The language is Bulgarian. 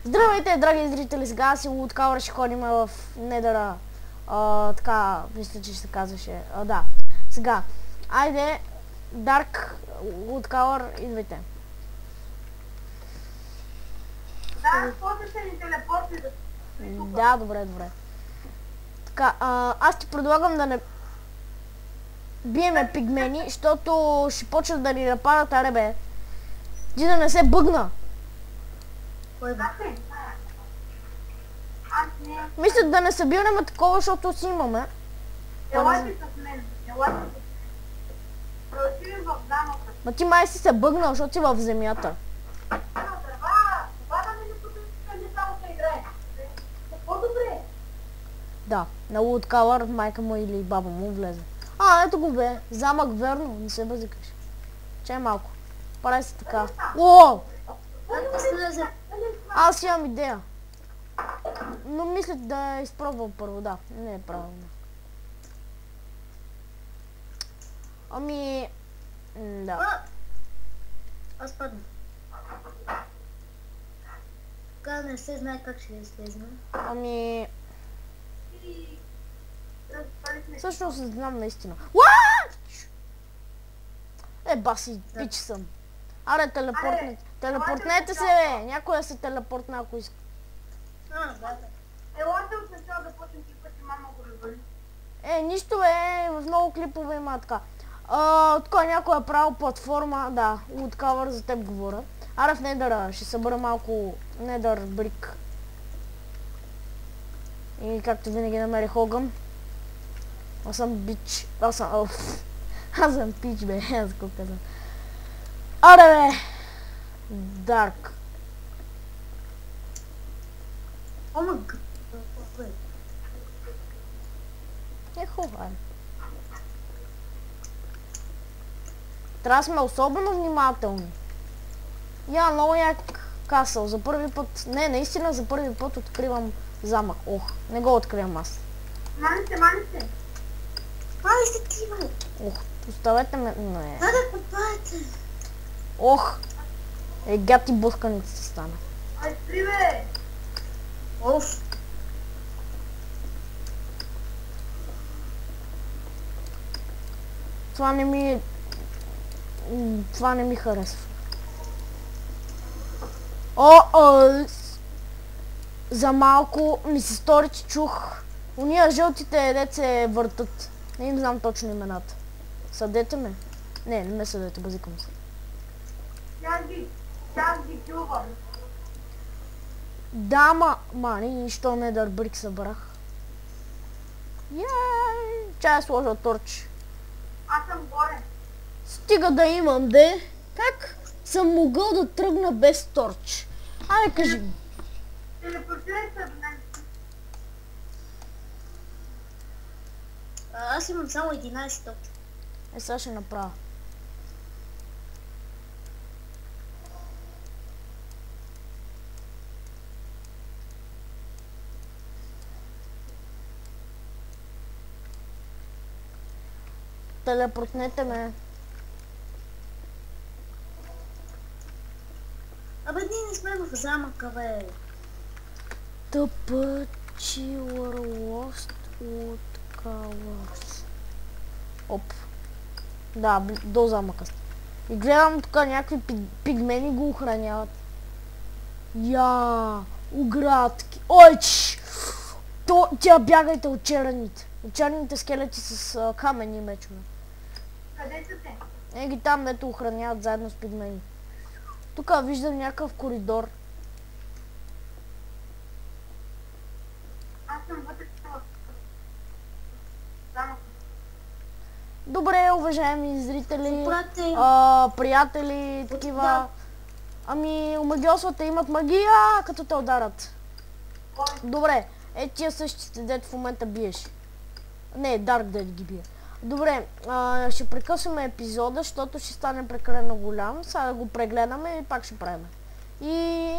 Здравейте, драги зрители, сега си Woodcower ще ходим в Недъра. Така, мисля, че се казваше. Да, сега. Айде, Dark Woodcower, идвайте. Да, после се ни телепорти да... Да, добре. Така, аз ти предлагам да не биеме пигмени, защото ще почнат да ни нападат, аре бе. Ти да не се бъгна. Кой бе? Аз не... Мисля да не събираме такова, защото си имаме. Елайте с мен. Елайте с мен. Отивам в замъка. Ма ти май си се бъгнал, защото си в земята. Това да ми не потъпи, не само се играе. По-добре. Да, на Woodcower майка му или баба му влезе. Ето го бе. Замък, верно. Не се бъзикаш. Чай малко. Прави се така. О! Аз имам идея. Но мисля да я изпробвам първо, да. Не е правилно. Ами... Да. Аз падна. Така не се знае как ще излезна. Ами... И... Разпалихме. Всъщност не знам наистина. What? Баси, пич съм. Аре, телепортнете се, бе! Някой да се телепортне, ако иска. Да. Елате от начало да почнем клипът и мама го развали. Нищо бе, в много клипове има така. Тук някой е правил платформа, да, Woodcower, за теб говоря. Аре в Недъра, ще събера малко Недър брик. И както винаги намерих огън. Аз съм бич, аз съм пич бе, аз го казвам. Аре бе! Дарк. Омъг. Хубаво е. Трябва да сме особено внимателни. Я, много як касъл. За първи път... Не, наистина за първи път откривам замък. Ох, не го откривам аз. Маните. Мали се ти, бе. Ох, оставете ме... Не. Да купаете. Ох! Гати блъсканици стана. Ай, спри бе! Оф. Това не ми... Това не ми харесва. За малко ми се стори, че чух уния жълтите деца въртат. Не им знам точно имената. Съдете ме. Не ме съдете, базикам се. Тя ги чувам. Да, мани, нищо Недър брик събрах. Яй! Чай сложа торч. Аз съм горе. Стига да имам, де. Как съм могъл да тръгна без торч? Айде, кажи ми. Телепортирай се до мен. Аз имам само 11 топки. Сега ще направя. Телепортнете ме. Абе, ние не сме в замъка, бе. The Butchie were lost Woodcowers. Оп. Да, до замъка сте. И гледам тук някакви пигмени го охраняват. Оградки. Ой, тя бягайте от черните. От черните скелети с каменни мечове. Къде са те? Ги там, дето охраняват заедно с пигмени. Тук виждам някакъв коридор. Аз съм вътре в замъка. Добре, уважаеми зрители, Приятели. приятели, такива. Да. Ами, омагиосвата имат магия, като те ударат. Кой? Добре, тия същите, дето в момента биеш. Не, Дарк дед ги бие. Добре, ще прекъсваме епизода, защото ще стане прекалено голям. Сега да го прегледаме и пак ще правим. И